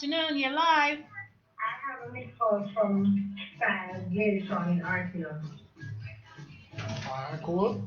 afternoon. You're live. I have a missed call from stylzfm in Artio. Alright, cool.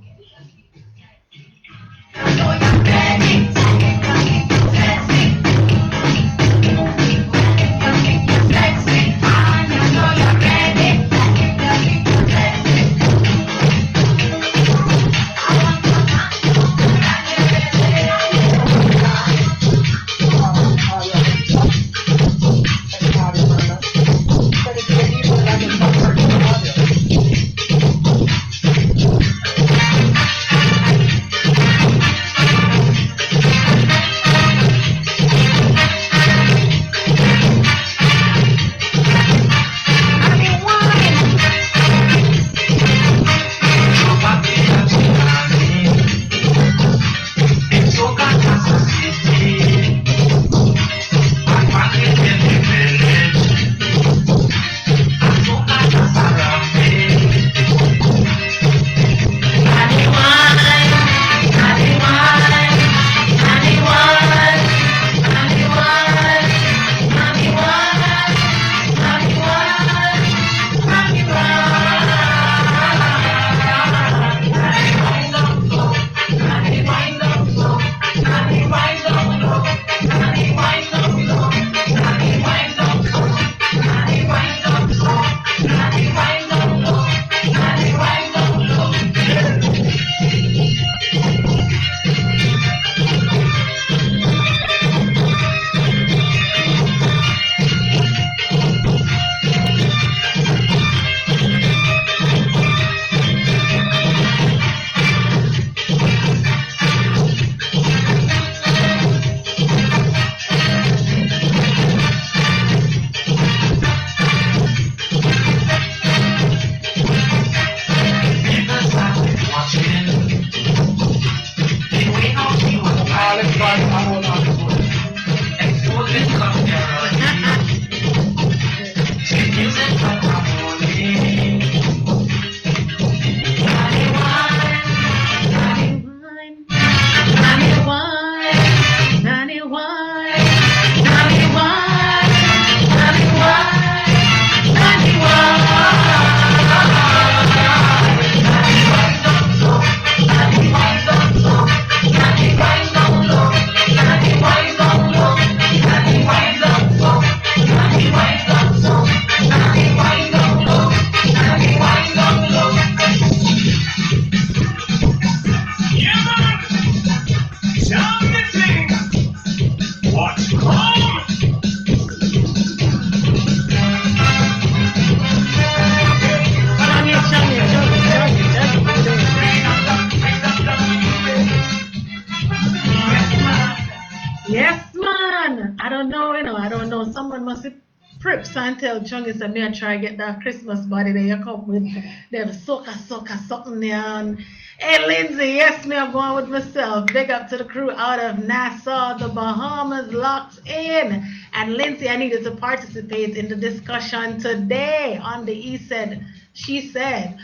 someone must be Prips and tell Chungus that me I try get that Christmas body there. You come with them sucker something there. And, hey Lindsay, yes, me I'm going with myself. Big up to the crew out of Nassau, the Bahamas, locked in. And Lindsay, I needed to participate in the discussion today on the He Said, She Said.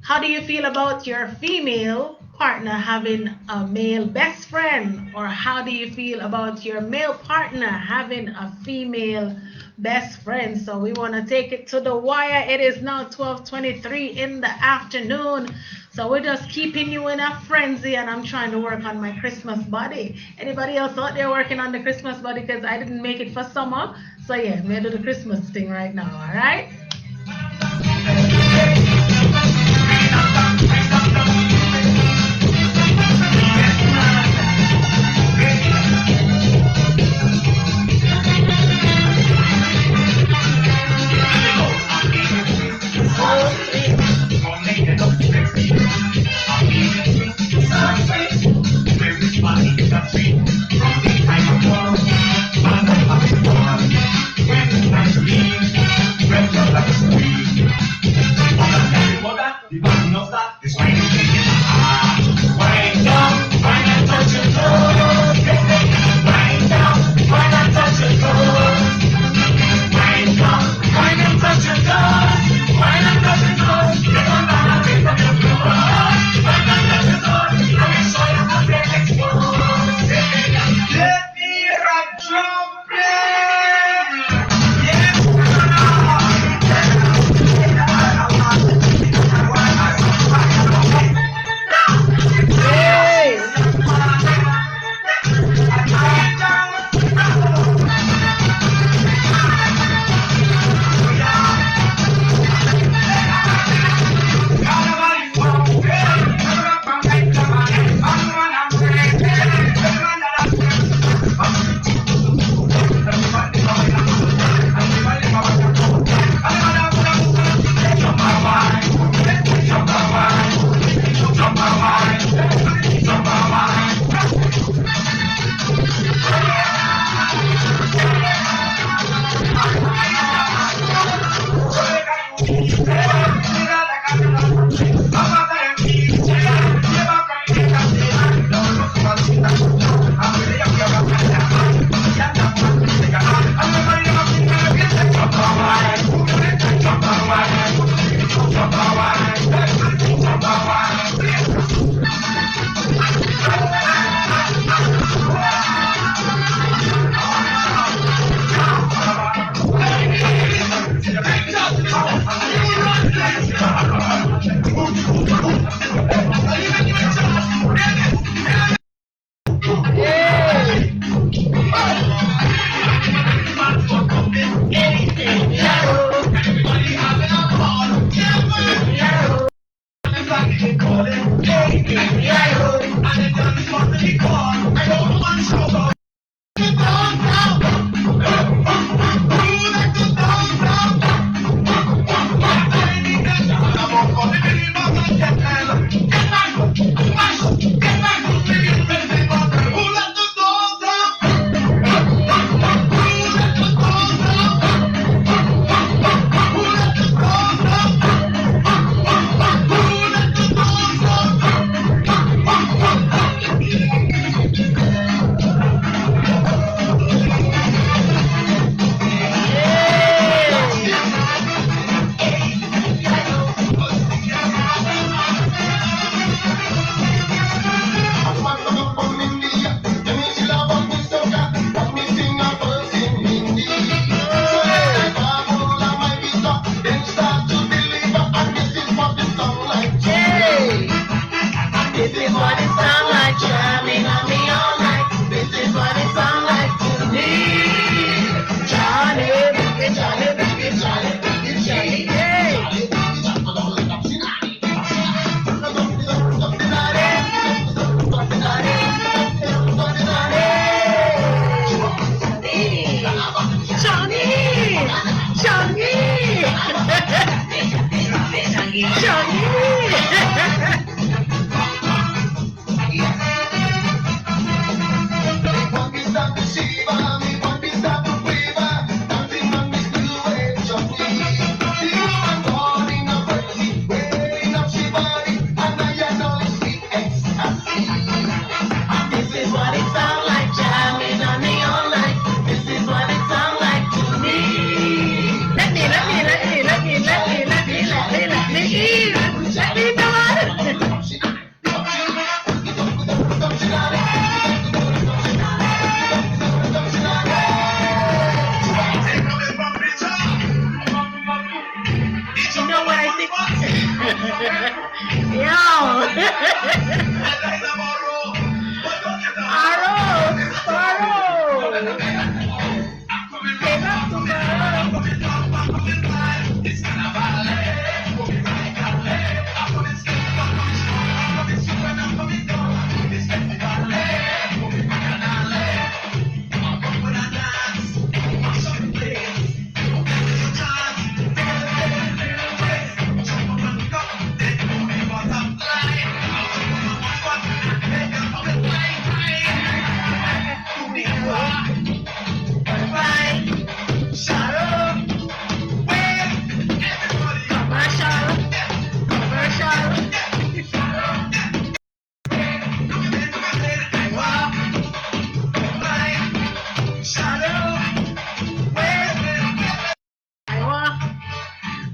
How do you feel about your female partner having a male best friend? Or how do you feel about your male partner having a female best friend? So we want to take it to the wire. It is now 12:23 in the afternoon. So we're just keeping you in a frenzy, and I'm trying to work on my Christmas body. Anybody else out there working on the Christmas body? Because I didn't make it for summer. So yeah, we're doing the Christmas thing right now, all right?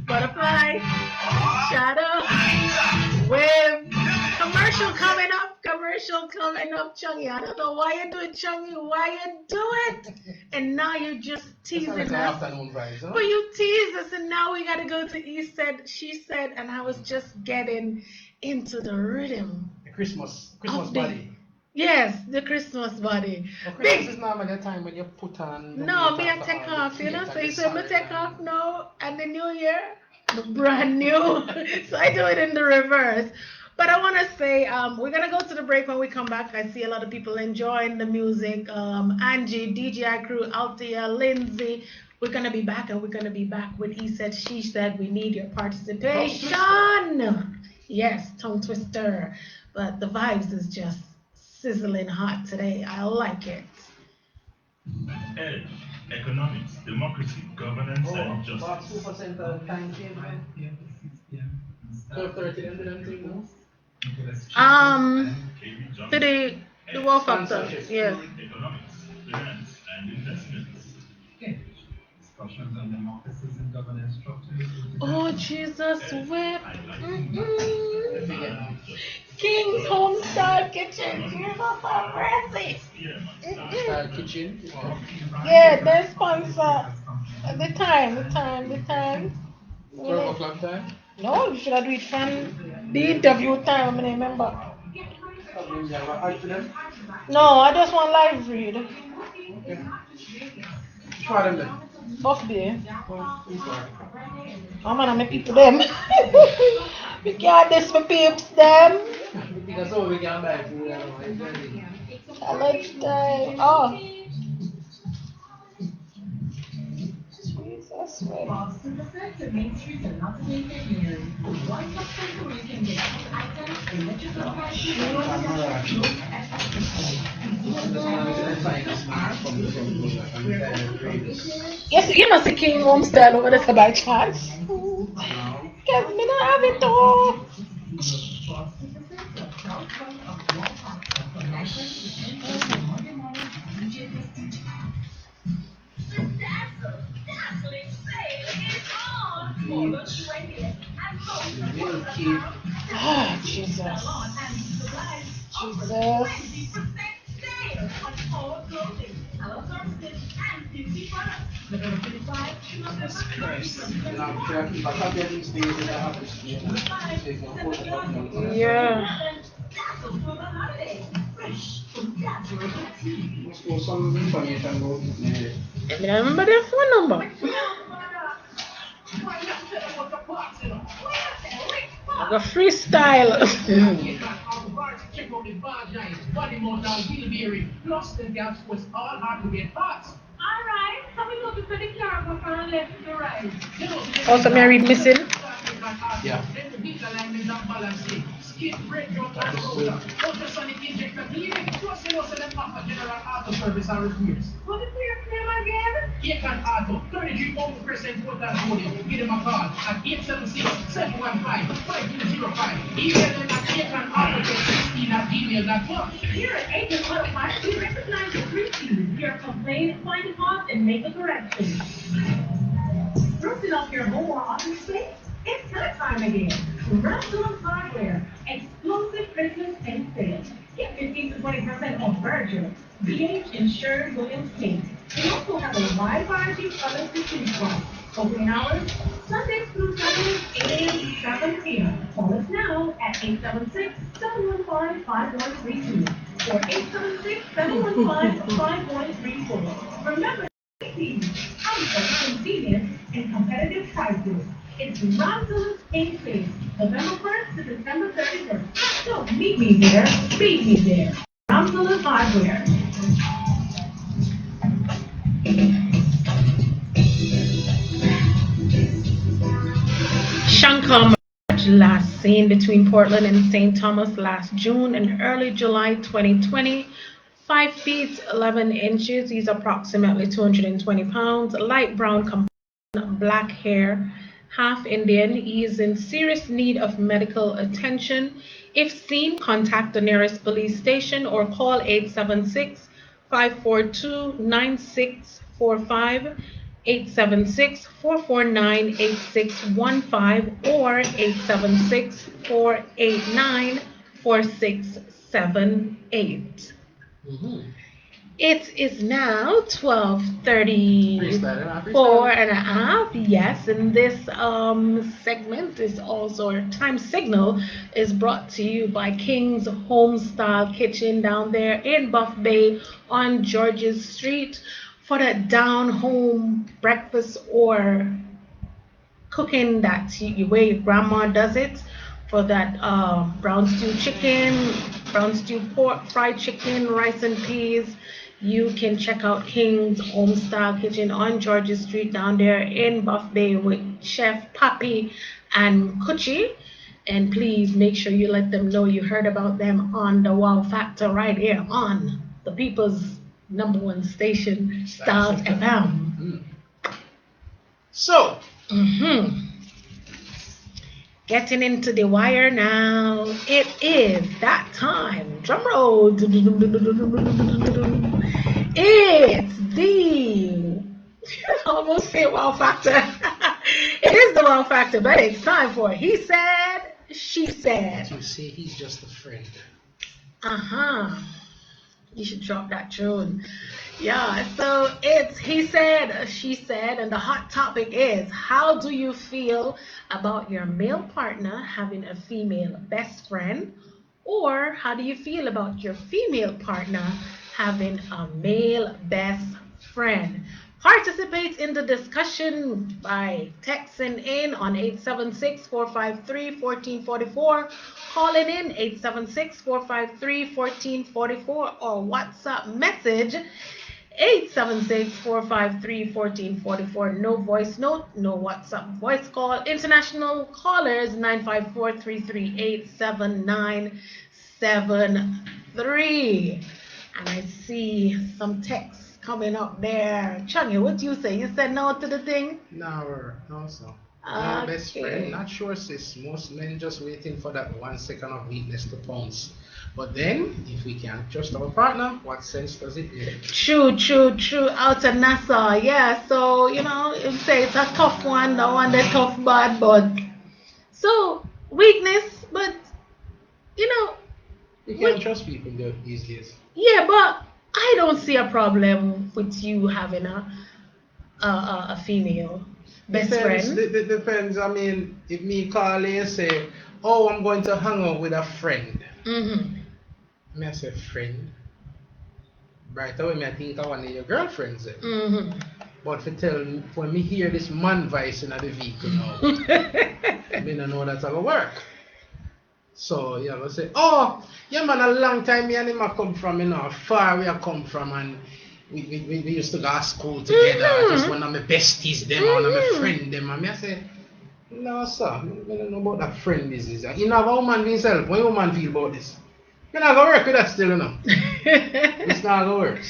Butterfly, shadow, wave. Commercial coming up. Commercial coming up, Chungy. I don't know why you do it, Chungy. Why you do it? And now you're just teasing us. Afternoon vibes, huh? But you tease us, and now we gotta go to he said, she said, and I was just getting into the rhythm. The Christmas body. Yes, the Christmas body. Well, Christmas is normally the time when you put on. No, me I take off, you know. So you said me take off now, and the new year, brand new. So I do it in the reverse. But I want to say, we're gonna go to the break. When we come back, I see a lot of people enjoying the music. Angie, DJI crew, Althea, Lindsay. We're gonna be back, and we're gonna be back with he said, she said. We need your participation. Yes, tongue twister. But the vibes is just sizzling hot today. I like it. Edge, economics, democracy, governance, and justice. 2% time change. 12:30 To the war factor, yes. Economics, finance, and investments. Discussions on democracies and governance structures. Oh, Jesus, whip. King's Homestyle Kitchen. Here's so fancy. Style kitchen. Yeah, they sponsor. The time. 12 o'clock time. No, you should have do it from the interview time, I remember. No, I just want live read. Okay. Try them then. Buff day. Oh man, I'm people them. We can't this for peeps them. Because all we can buy food. Challenge time. Oh. Jesus, wait. Yes, you must see King Homestead over there by chance. Because me not have it all. Oh, Jesus. Yeah. Some information about it. I remember their phone number. I got freestyle. Alright, so we looking for the car from left to right. Also, may I read missing? Yeah. What is your name again? Aiken Auto, 33% total volume. Give them a call at 876-715-5205. Email them at aikenauto16@gmail.com. Here at Aiken Auto Parts, we recognize the routine. Your complaint, find a cause, and make a correction. Roasting up your home or office space? It's that time again. Restaurant Hardware, exclusive Christmas paint sale. Get 15 to 20% off furniture. BH insured Williams Paint. We also have a wide variety of colors to choose from. Opening hours, Sundays through Saturdays, 8 a.m. to 7 p.m. Call us now at 876-715-5132 or 876-715-5134. Remember, I'm convenient and competitive prices. It's Ramson's in Face, November 1st to December 31st. So meet me there, beat me there. Ramson's Hardware. Shankar last seen between Portland and St. Thomas last June and early July 2020. 5 feet 11 inches. He's approximately 220 pounds. Light brown complexion, black hair, half Indian. He is in serious need of medical attention. If seen, contact the nearest police station or call 876 542 9645. 876-449-8615 or 876-489-4678. It is now 12:34 and a half. Yes, and this segment is also, or time signal, is brought to you by King's Homestyle Kitchen down there in Buff Bay on George's Street for that down home breakfast or cooking that way your grandma does it, for that brown stew chicken, brown stew pork, fried chicken, rice and peas. You can check out King's Homestyle Kitchen on George's Street down there in Buff Bay with Chef Papi and Kuchi. And please make sure you let them know you heard about them on the Wow Factor right here on the people's #1 station, Styles FM. So, getting into the wire now. It is that time. Drum roll. It's the almost say wow factor. It is the wow factor, but it's time for he said, she said. you say he's just a friend. You should drop that tune. Yeah, so it's he said, she said, and the hot topic is, how do you feel about your male partner having a female best friend? Or how do you feel about your female partner having a male best friend? Participate in the discussion by texting in on 876-453-1444, calling in 876-453-1444, or WhatsApp message 876-453-1444. No voice note, no WhatsApp voice call. International callers 954-338-7973. And I see some texts coming up there. Chanya, what do you say? You said no to the thing? No, sir. Okay. No best friend. Not sure, sis. Most men just waiting for that 1 second of weakness to pounce. But then, if we can't trust our partner, what sense does it make? True. Out of Nassau, yeah. So, you say it's a tough one, the one that's tough bad, but so weakness, but You can't trust people these days. yeah, but I don't see a problem with you having a female best friend. Depends. I mean, if me call you and say, oh, I'm going to hang out with a friend. I say friend. Right away, I think I want your girlfriends. But when me hear this man voice in the vehicle now, I don't know that's how it work. So, I say, oh, yeah, man, a long time me and him come from, far we come from, and we used to go to school together. Just one of my besties, them, one of my friends, them. And I say, no, sir, I don't know about that friend business. You know, have a woman himself. What you man feel about this? You're not going to work with that still, It's not going to work,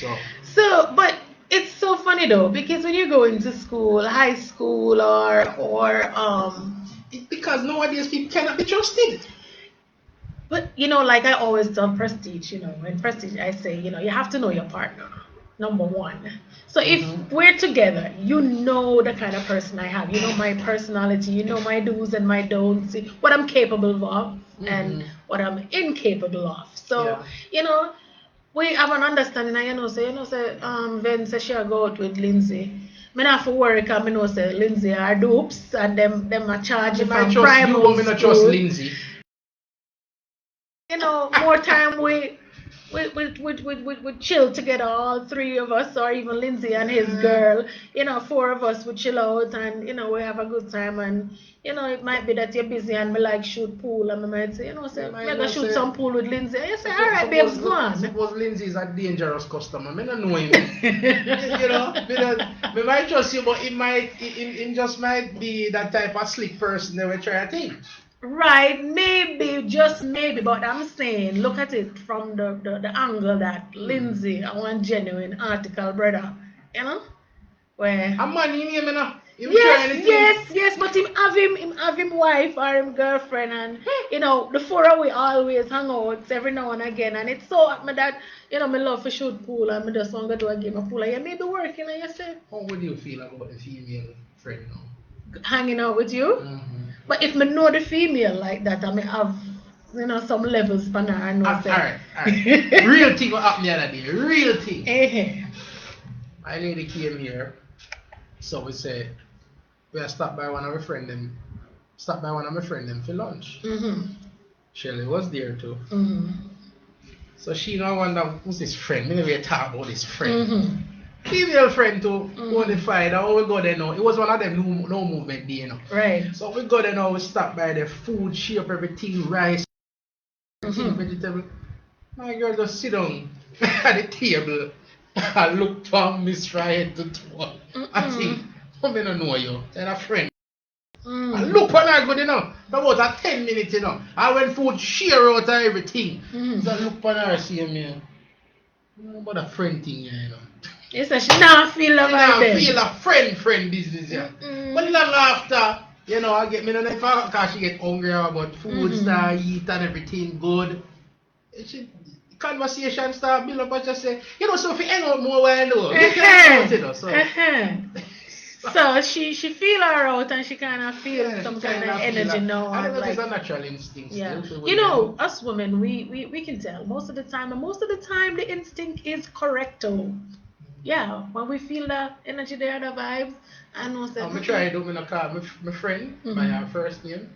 So, but it's so funny though, because when you go into school, high school, or because nowadays people cannot be trusted. But like I always tell Prestige, in Prestige I say, you have to know your partner, #1. So if we're together, you know the kind of person I have. You know my personality, you know my do's and my don'ts, what I'm capable of and what I'm incapable of. So, we have an understanding, and say Vin says she'll go out with Lindsay. me not for work and me know say Lindsay are dupes and them are charging I from trust you, primary but me not trust school. Lindsay. You know, more time we chill together, all three of us, or even Lindsay and his girl. You know, four of us would chill out and you know we have a good time. And you know, it might be that you're busy and me like shoot pool, and me might say, you know, say might me go not shoot say- some pool with Lindsay. And you say, all right, babes, go on. Suppose Lindsay is a dangerous customer. Me not know him. You know, me might trust you, but it just might be that type of slick person that we try to think. Right, maybe, just maybe, but I'm saying, look at it from the angle that Lindsay, I want genuine article, brother, you know, where. A man in him, you know. Him try Yes, anything. yes, but him have him wife or him girlfriend, and you know the four of we always hang out every now and again, and it's so at me that you know me love to shoot pool and me just want to do a game of pool. And you may be working and you say How would you feel about the female friend now? hanging out with you, but if me know the female like that, I may have you know some levels for her. I know. Alright. Real thing what happened the other day. Real thing. Eh. My lady came here, so we say we are stopped by one of my friend them. Stopped by one of my friend them for lunch. Shelley was there too. So she now wonder who's this friend. Me never talk about this friend. Female friend too. Go on the Friday. How we go there now? It was one of them no movement day, you know. Right. So we go there now. We stop by the food, shape everything, rice, vegetable. My girl just sit down at the table and look from Miss Friday to toe. I think, I don't know you. They're a friend. And look on her good, you know. About a 10 minutes, you know. And when food share out of everything. So look on her, see me. About a friend thing, you know. You say she not feel I about them. feel a friend business, yeah. But long after, you know, I get me no because she get hungry about food, start eat and everything good. She, conversation start build up and just say, you know, so if you hang out more while though, you can you know, so. So she feel her out and she kind of feel some kind of energy now. I And think it's like, a natural instinct. yeah, Still, you know, us women, we can tell most of the time, and most of the time the instinct is correcto. Yeah, when we feel the energy there, the vibes, and we say, I'm try to do me call my friend by her first name.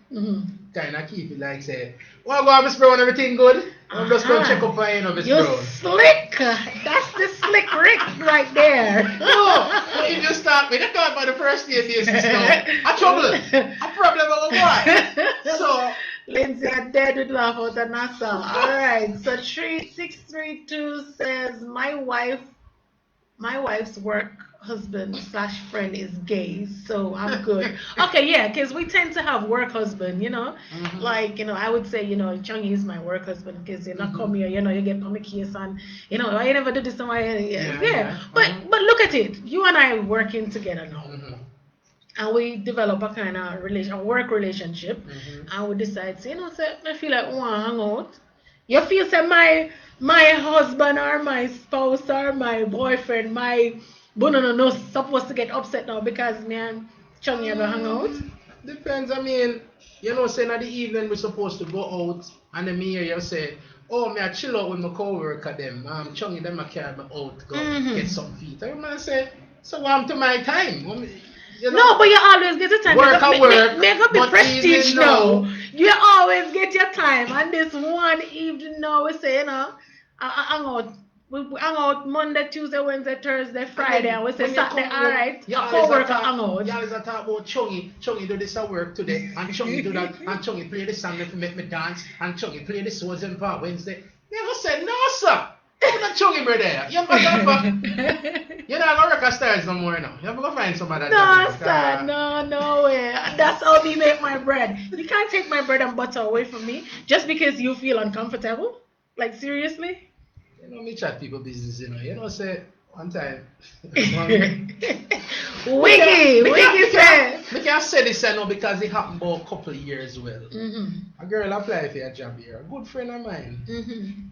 Kind of keep it like say, well, go Miss Brown, everything good. I'm just going to check up on you, know, Miss you Brown. slick. That's the slick Rick right there. No, but if you start with a call by the first name basis now, a trouble, a problem over what? So. Lindsay, I'm dead with laugh out of NASA. All right, so 3632 says my wife's work husband / friend is gay, so I'm good. Okay, yeah, because we tend to have work husband, you know, like you know, I would say you know, Chungy is my work husband because you know, come here, you know, you get on my case and you know, I never do this and yeah. But look at it, you and I working together now. And we develop a kind of work relationship, and we decide, say, you know, say, I feel like we want to hang out. You feel, say, my husband or my spouse or my boyfriend, my no supposed to get upset now because me and Chungy are going to hang out? Depends, I mean, you know, saying at the evening we're supposed to go out, and then me hear you say, oh, me I chill out with my co-worker them, Chungy them I carry me out to go get some feet. I might say, so I'm to my time. You know, no, but you always get your time. Make up the prestige now. You always get your time. And this one evening now, we say, you know, I hang out. We hang out Monday, Tuesday, Wednesday, Thursday, Friday, and we say Saturday, alright. A co-worker hang out. You always talk about Chungy. Chungy do this at work today, and Chungy do that, and Chungy play this song to make me dance, and Chungy play this Swords Part Wednesday. Never said no, sir. I'm not Chungy, brother. You're you're not gonna work at Styles no more now. You're gonna find somebody that. No, sir, no way. That's how we make my bread. You can't take my bread and butter away from me just because you feel uncomfortable. Like seriously? You know me chat people business, you know. You know, say one time. Wiggy said. We can say this I know because it happened about a couple of years well. A girl applied for a job here, a good friend of mine.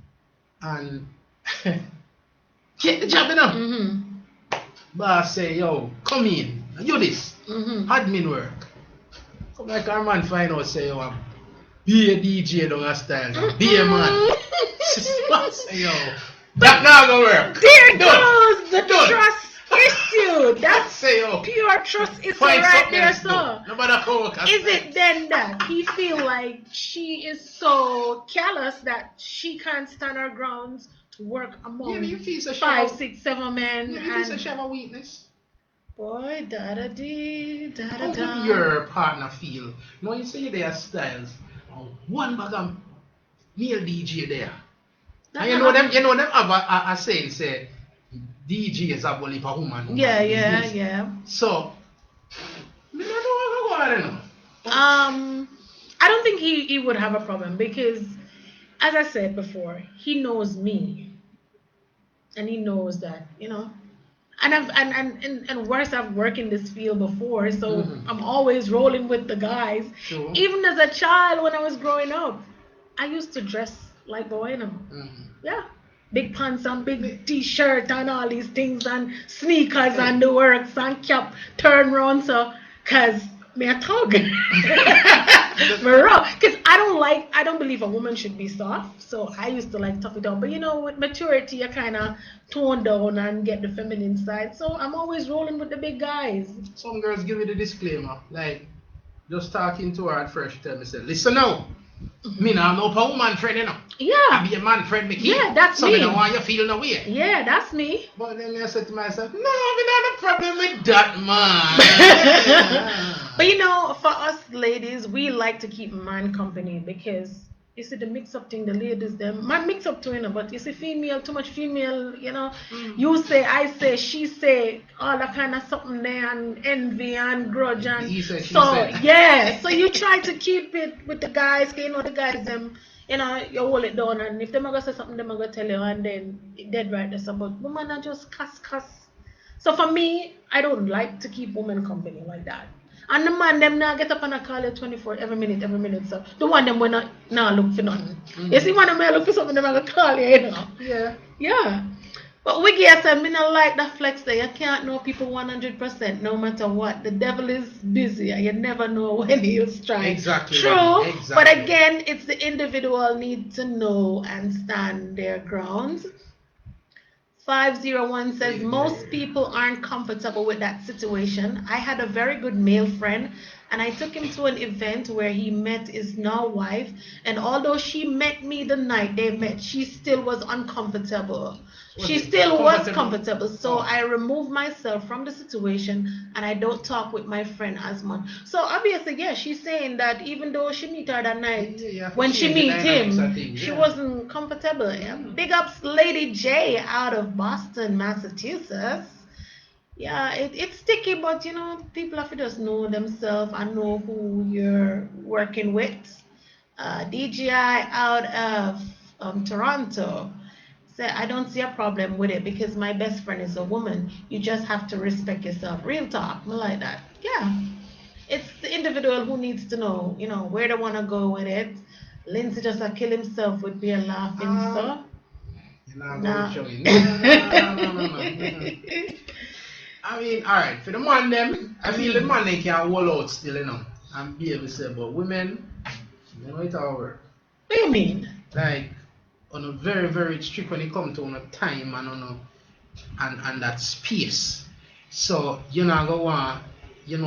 And get the job, you know. Boss say, yo, come in, you this, admin work. Come like our man find out, say, yo, be a DJ down a Style, be a man. Boss say, yo, that now gonna work. There goes the trust issue. That's say, oh, pure trust issue find right something there, else to do. sir. No matter how Is it then that he feel like she is so callous that she can't stand her grounds to work among you feel so 5, 6, 7 men? Yeah, you feel so she have a weakness. Boy, da da dee, da da How da. would your partner feel? No, you say there are styles. One bag of male DJ there. That And you know them have a saying say DJ is a bully for woman. Yeah. So me don't know what I know. I don't think he would have a problem because, as I said before, he knows me, and he knows that and and worse, I've worked in this field before, so I'm always rolling with the guys. True. Even as a child, when I was growing up, I used to dress like boy, yeah, big pants and big t-shirt and all these things and sneakers and the works and cap turn round, so cause me a thug. Because I don't believe a woman should be soft, so I used to like tough it down. But with maturity, you kind of tone down and get the feminine side. So I'm always rolling with the big guys. Some girls give you the disclaimer, like just talking to her at first, she tell me, say, listen now, me now no for woman friend, Yeah. I be a man friend, me keep. Yeah, that's so me. So don't want you feel no way. Yeah, that's me. But then I said to myself, no, we not a problem with that, man. But for us ladies, we like to keep man company because you see the mix up thing, the ladies, them man mix up too, but you see female, too much female, you say, I say, she say, all that kind of something there, and envy and grudge and He said, she so said. yeah, so you try to keep it with the guys, the guys them. You hold it down, and if them are gonna say something, them are gonna tell you, and then it dead right there. So, but women are just cuss. So for me, I don't like to keep women company like that. And the man them now get up and I call you 24 every minute. So the one them when now look for nothing. You see, one of them look for something, them are gonna call you, Yeah. But we get said, me not like that flex there. You can't know people 100% no matter what. The devil is busy and you never know when he'll strike. Exactly. True. Exactly. But again, it's the individual need to know and stand their grounds. 501 says most people aren't comfortable with that situation. I had a very good male friend and I took him to an event where he met his now wife, and although she met me the night they met, she still was uncomfortable. She still was comfortable, so I removed myself from the situation and I don't talk with my friend as much. So obviously, yeah, she's saying that even though she met her that night, when she meet him, she wasn't comfortable. Yeah. Big ups Lady J out of Boston, Massachusetts. Yeah, it's sticky, but people have to just know themselves and know who you're working with. DGI out of Toronto. I don't see a problem with it because my best friend is a woman. You just have to respect yourself. Real talk, I like that. Yeah, it's the individual who needs to know, where they want to go with it. Lindsay just kill himself with being laughing, so. No. I mean, alright, for the man them, I feel the man they can hold out still, and be able to say, but women, it all work. What do you mean? Like, on a very, very strict when it comes to time and that space. So you're not gonna want,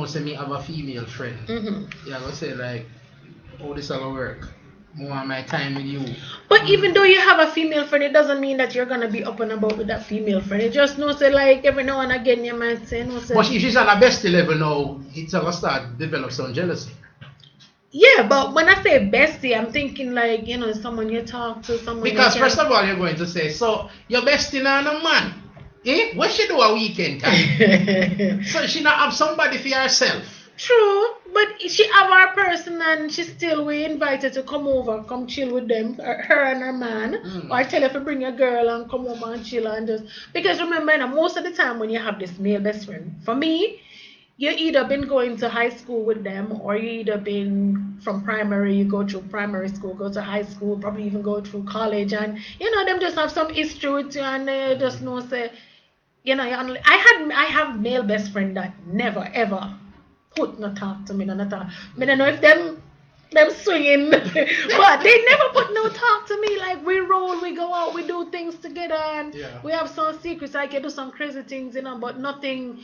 say me have a female friend. You're gonna say like, oh, this will work. I want my time with you. But even though you have a female friend, it doesn't mean that you're gonna be up and about with that female friend. It just say like every now and again you might say But if she's on a bestie level now, it's gonna start develop some jealousy. Yeah, but when I say bestie, I'm thinking like, someone you talk to, someone. Because first of all, you're going to say, so your bestie now a man. What she do a weekend time? So she not have somebody for herself. True, but she have her person and she still we invited to come over, come chill with them, her and her man. Or tell her to bring a girl and come over and chill and just because remember most of the time when you have this male best friend, for me, you either been going to high school with them or you either been from primary, you go through primary school, go to high school, probably even go through college, and them just have some history with you and they just know say, I have male best friend that never ever put no talk to me, no talk. I don't know if them swinging, but they never put no talk to me. Like we roll, we we go out, we do things together, and Yeah. we have some secrets. I can do some crazy things, but nothing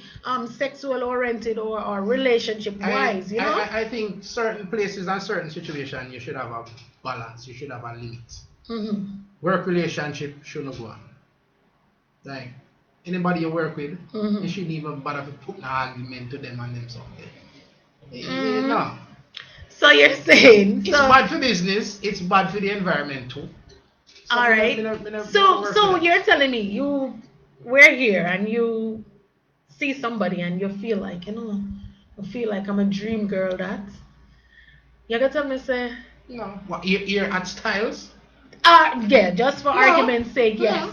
sexual oriented or relationship wise, I think certain places and certain situations you should have a balance. You should have a limit. Work relationship shouldn't go on. Like anybody you work with, you shouldn't even bother to put an argument to them and them something. No. So you're saying It's bad for business, it's bad for the environment too. So all right. So you're telling me we're here and you see somebody and you feel like, I feel like I'm a dream girl that you gotta tell me say no. What you're at Styles? Yeah, just for argument's sake, yes.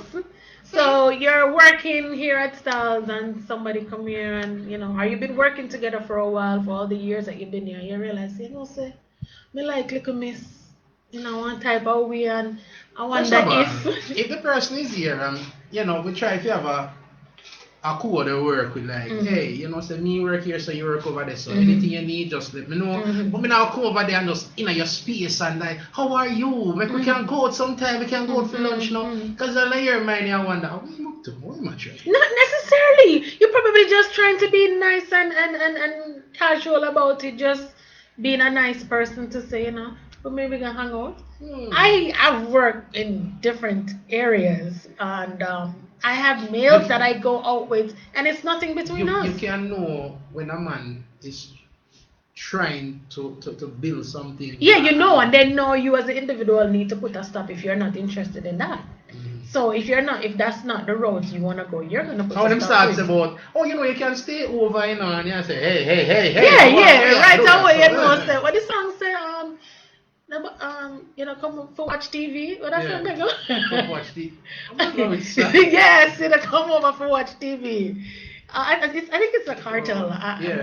So you're working here at Styles and somebody come here and are you been working together for a while for all the years that you've been here, you realize, say, me like little miss, one type of way, and I wonder if the person is here and we try to have a code of work with like, hey, say me work here, so you work over there. So anything you need, just let me know. But me now come over there and just in your space and like, how are you? Like we can go out sometime, we can go out for lunch now. Because I hear mine, I wonder, what are you up to? What am I trying? Not necessarily. You're probably just trying to be nice and casual about it, just being a nice person to say, but maybe we can hang out. I've worked in different areas and I have males that I go out with, and it's nothing between us. You can know when a man is trying to build something. Yeah, and they know you as an individual need to put a stop if you're not interested in that. So if that's not the road you want to go, you're going to put a stop. How them starts about, you can stay over, and you say, hey. Yeah, right away, say, what the song say, come for watch TV. What I go? Come watch TV. Yes, come over for watch TV. I think it's a cartel.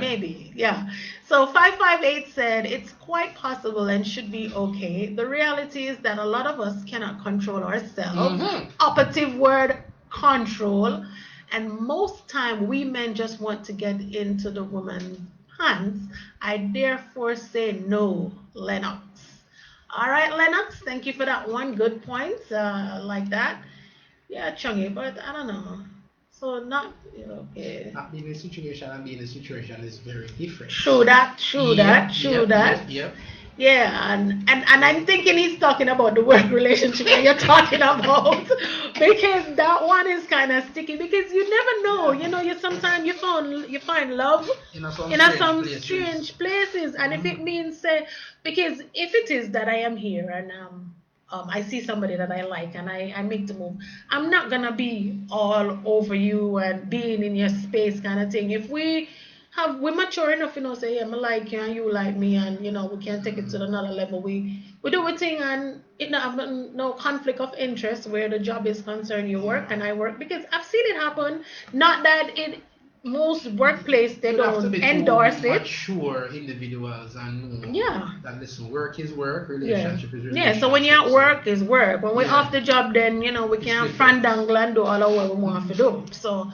Maybe. Yeah. So 558 said it's quite possible and should be okay. The reality is that a lot of us cannot control ourselves. Operative word, control. And most time we men just want to get into the woman's hands. I therefore say no, Lennox. All right, Lennox, thank you for that one. Good point. Like that. Yeah, Chungy, but I don't know. So not, okay. Not being in a situation and being in a situation is very different. True that. Yep. Yeah, and I'm thinking he's talking about the work relationship that you're talking about, because that one is kind of sticky, because you never know, you sometimes you find love in some strange places, and if it means because if it is that I am here and I see somebody that I like and I make the move, I'm not gonna be all over you and being in your space kind of thing. If we're mature enough, say, I like you and you like me, and we can take it to another level. We do a thing and it not have no conflict of interest where the job is concerned. You work and I work, because I've seen it happen. Not that in most workplace they don't endorse it. Mature individuals and that listen, work is work, relationship is relationship. Yeah, so when you're at work is work. When we're off the job, then we can't frandangle and do all of what we want to do. So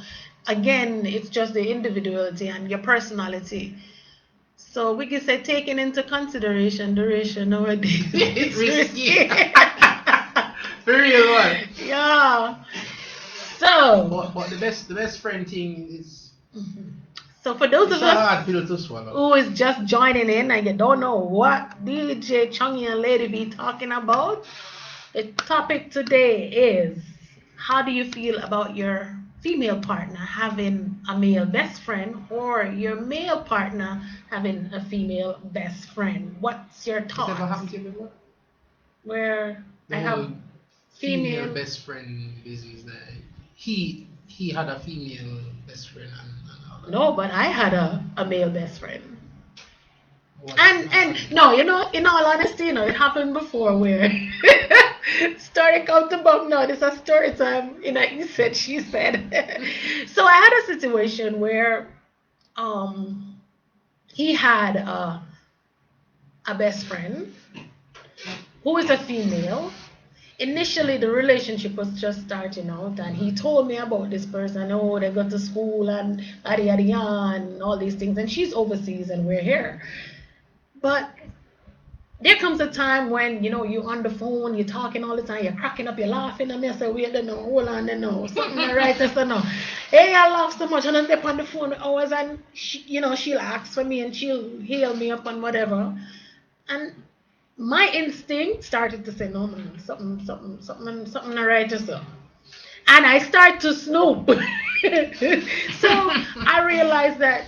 again, it's just the individuality and your personality. So we can say taking into consideration duration nowadays. It's risky. For real one. Yeah. So but the best friend thing is so for those of us who is just joining in and you don't know what DJ Chungy and Lady be talking about, the topic today is, how do you feel about your female partner having a male best friend, or your male partner having a female best friend? What's your thoughts? Ever happened to you before? Where I have female best friend business that he had a female best friend and no, but I had a male best friend. And no, in all honesty, it happened before where story come to bump now. This is a story time he said, she said. So I had a situation where he had a best friend who is a female. Initially, the relationship was just starting out, and he told me about this person. Oh, they go to school and yada yada yada and all these things, and she's overseas and we're here. But there comes a time when, you're on the phone, you're talking all the time, you're cracking up, you're laughing, and I say, wait, no, hold on, no, something not right, I said, no. Hey, I laugh so much, and I step on the phone hours, and she'll ask for me, and she'll hail me up and whatever. And my instinct started to say, no, man, something not right, so. And I start to snoop. So I realized that,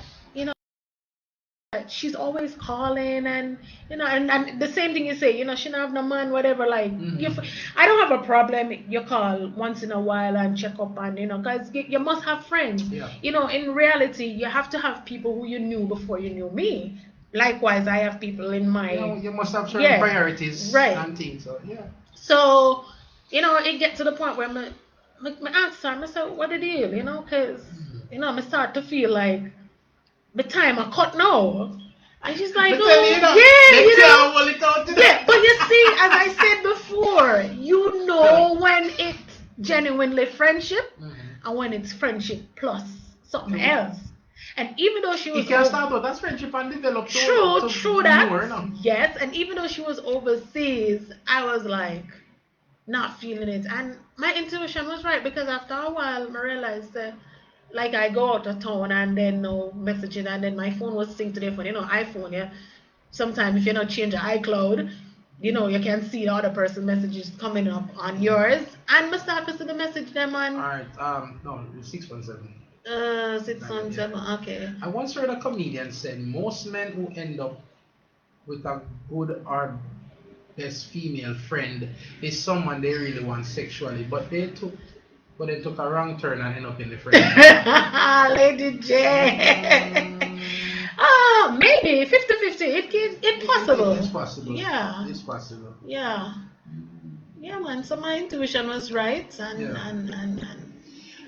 she's always calling, and and the same thing you say, she don't have no man, whatever, like, I don't have a problem you call once in a while and check up, and because you must have friends. In reality, you have to have people who you knew before you knew me. Likewise, I have people in my you must have certain priorities, right, and things, so so it gets to the point where I ask her, I say, what the deal, because I start to feel like the time I cut now. And she's like, oh, yeah, but you see, as I said before, when it's genuinely friendship and when it's friendship plus something else. And even though she was, you can start out as friendship and develop true that, yes, and even though she was overseas, I was like, not feeling it. And my intuition was right, because after a while, I realized that, like, I go out of town and then no messaging, and then my phone was synced to their phone. iPhone, yeah. Sometimes if you're not changing iCloud, you can see the other person's messages coming up on yours. And I start to see the message them on. Alright, no, 617. 617, okay. I once heard a comedian said most men who end up with a good or best female friend is someone they really want sexually, but they took a wrong turn and end up in the friend. Lady J. Maybe 50-50. It's possible. It's possible. Yeah. It's possible. Yeah. Yeah, man. So my intuition was right, and you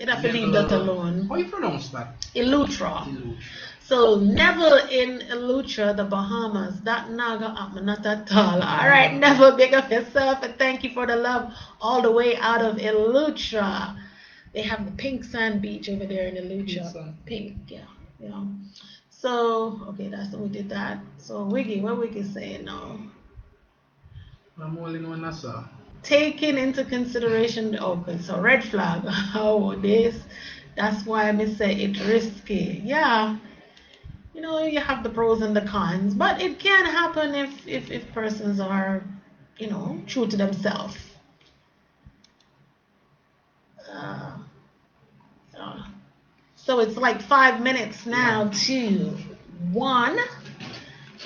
have to leave that alone. How you pronounce that? Elutra. So Neville in Elutra, the Bahamas. That naga happen not at all. All right, Neville, big up yourself, and thank you for the love all the way out of Elutra. They have the pink sand beach over there in Elutra. Pink, yeah. So okay, we did that. So Wiggy, what Wiggy saying now? I'm all in one answer. Taking into consideration, okay, so red flag. Oh, this. That's why I say it's risky. Yeah. You have the pros and the cons, but it can happen if persons are, true to themselves. So it's like 5 minutes now to 1,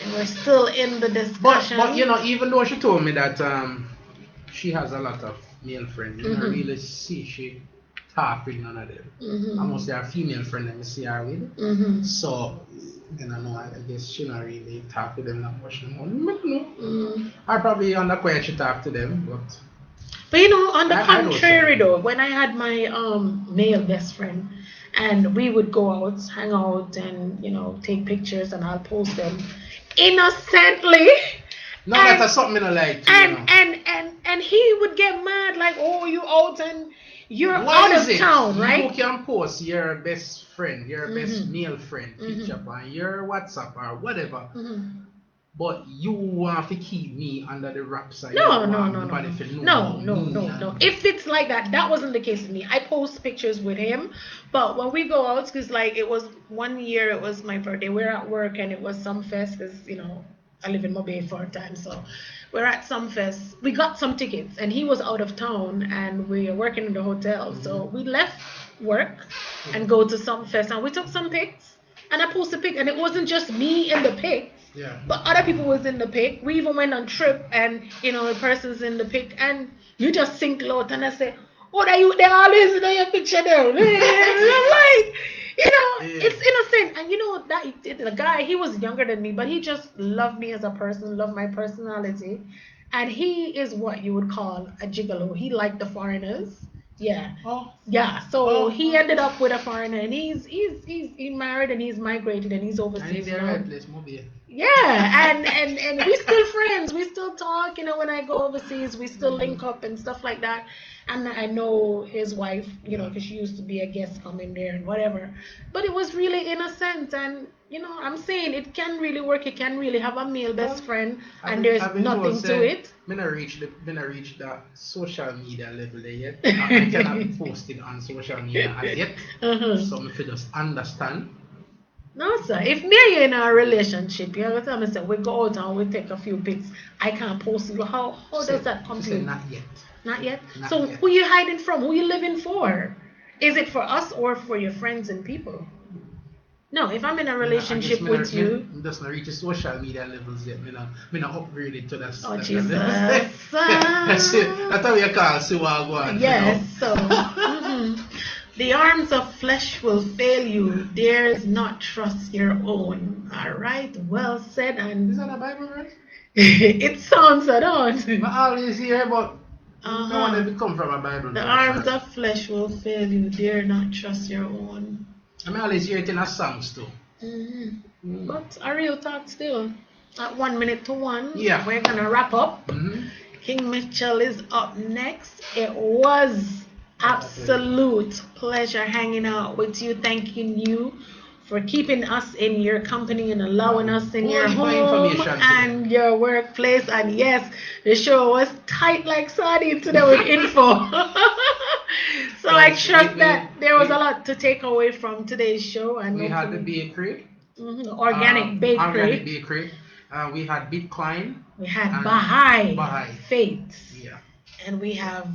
and we're still in the discussion. But even though she told me that she has a lot of male friends, I really see she talk with none of them. I must say her female friend let me see her with. So then I guess she not really talk to them that much anymore. I probably on the quiet she talk to them, but on the contrary though, when I had my male best friend, and we would go out, hang out, and take pictures, and I'll post them innocently. No, that's something I like. And he would get mad, like, oh, you out and you're out of town, right? You can post your best friend, your best male friend picture on your WhatsApp or whatever. But you want to keep me under the wraps. No. If it's like that, that wasn't the case with me. I post pictures with him, but when we go out, because like it was one year, it was my birthday. We're at work and it was some fest, because I live in Mobay for a time, so we're at some fest. We got some tickets, and he was out of town, and we were working in the hotel. So we left work and go to some fest, and we took some pics. And I posted a pic, and it wasn't just me in the pic. Yeah. But other people was in the pic. We even went on trip, and the person's in the pic, and you just sink low, and I say, "Oh, that you? They always in your picture there." I'm like, it's innocent, and that the guy, he was younger than me, but he just loved me as a person, loved my personality, and he is what you would call a gigolo. He liked the foreigners. Yeah. Oh. Yeah. So he ended up with a foreigner, and he's married, and he's migrated, and he's overseas. And he's right place, Mobile. Yeah, and we still friends. We still talk. You know, when I go overseas, we still link up and stuff like that. And I know his wife, you know, because she used to be a guest coming there and whatever. But it was really innocent, and you know, I'm saying it can really work. You can really have a male best friend, and there's nothing to it. Me not reach the social media level there yet. I cannot post it on social media as yet. So me fi just understand. No, sir. If me and you in a relationship, you ever tell me, say, we go out and we take a few pics, I can't post you. How does that come to you? Not yet. Not yet? Not So yet. who you hiding from? Who you living for? Is it for us or for your friends and people? No, if I'm in a relationship with you. I'm just not reach the social media levels yet. Me not upgraded to that. Oh, that Jesus. level. That's it. That's how you call see what I go on. Yes, so the arms of flesh will fail you. Dares not trust your own. All right, well said. And Is that a Bible verse? it sounds so, don't it? I always hear about no one that come from a Bible The verse. arms of flesh will fail you. Dare not trust your own. I always hear it in a songs too. But a real talk still. At 1 minute to 1. Yeah. We're gonna wrap up. King Mitchell is up next. It was absolute pleasure hanging out with you. Thanking you for keeping us in your company and allowing us in your home and your workplace. And yes, the show was tight like sardine today with info. So I trust that there was a lot to take away from today's show. And we had the bakery. Organic bakery. Organic bakery. We had Bitcoin. We had Baha'i. Faith. Yeah. And we have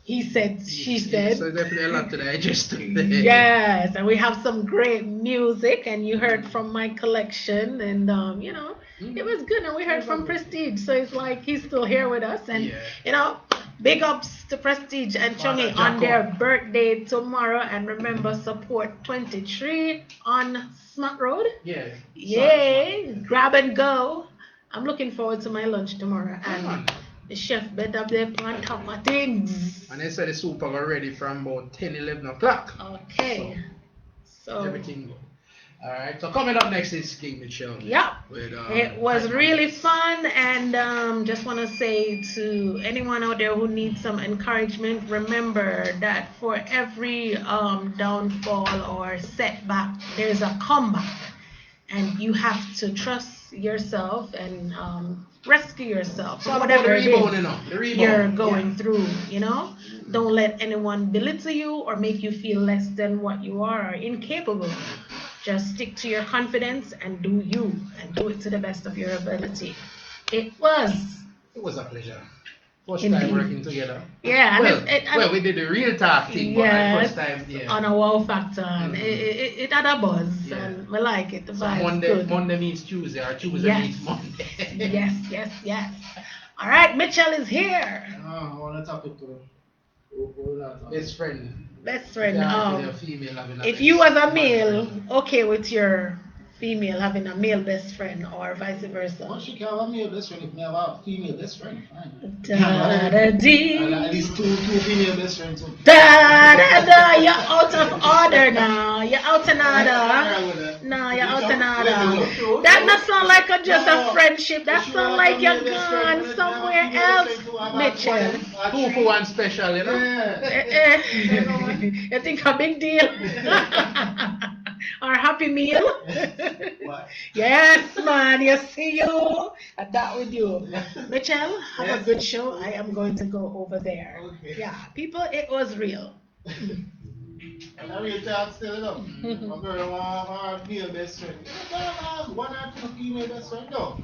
he said, she said. So definitely a lot to digest. Yes, and we have some great music, and you heard from my collection, and you know, it was good, and we heard from Prestige, so it's like he's still here with us, and you know, big ups to Prestige and Chungi on their birthday tomorrow, and remember, support 23 on Smart Road. Yeah. Yeah, grab and go. I'm looking forward to my lunch tomorrow, and the chef better be on top of things. And they said the soup are ready from about 10, 11 o'clock. Okay. So everything good. Alright, so coming up next is King Mitchell. Yeah. It was really fun, and just want to say to anyone out there who needs some encouragement, remember that for every downfall or setback, there's a comeback. And you have to trust yourself and rescue yourself from whatever it is you're going through, you know? Don't let anyone belittle you or make you feel less than what you are or incapable. Just stick to your confidence and do you, and do it to the best of your ability. It was a pleasure. First time working together. Yeah. Well, we did the real talk thing, but first time, on a wow factor. It had a buzz, and we like it. The vibe Monday meets Tuesday, or Tuesday meets Monday. Yes. All right, Mitchell is here. I want to talk to best friend. Best friend. Female if you was a male, okay with your female having a male best friend or vice versa. Once you can have a male best friend, if you have a female best friend, fine. At least two female best friends. You're out of order now. You're out in order. No, you're out in order. That not sound like just a friendship. That sound like you're gone somewhere else, Mitchell. 2 for 1 special, you know? You think a big deal? Our happy meal? What? Yes, man. You see you. And that with you. Mitchell, have a good show. I am going to go over there. Okay. Yeah, people, it was real. And I real talk still, you know. I'm going to have a male best friend. You don't have 1 or 2 female best friends, though.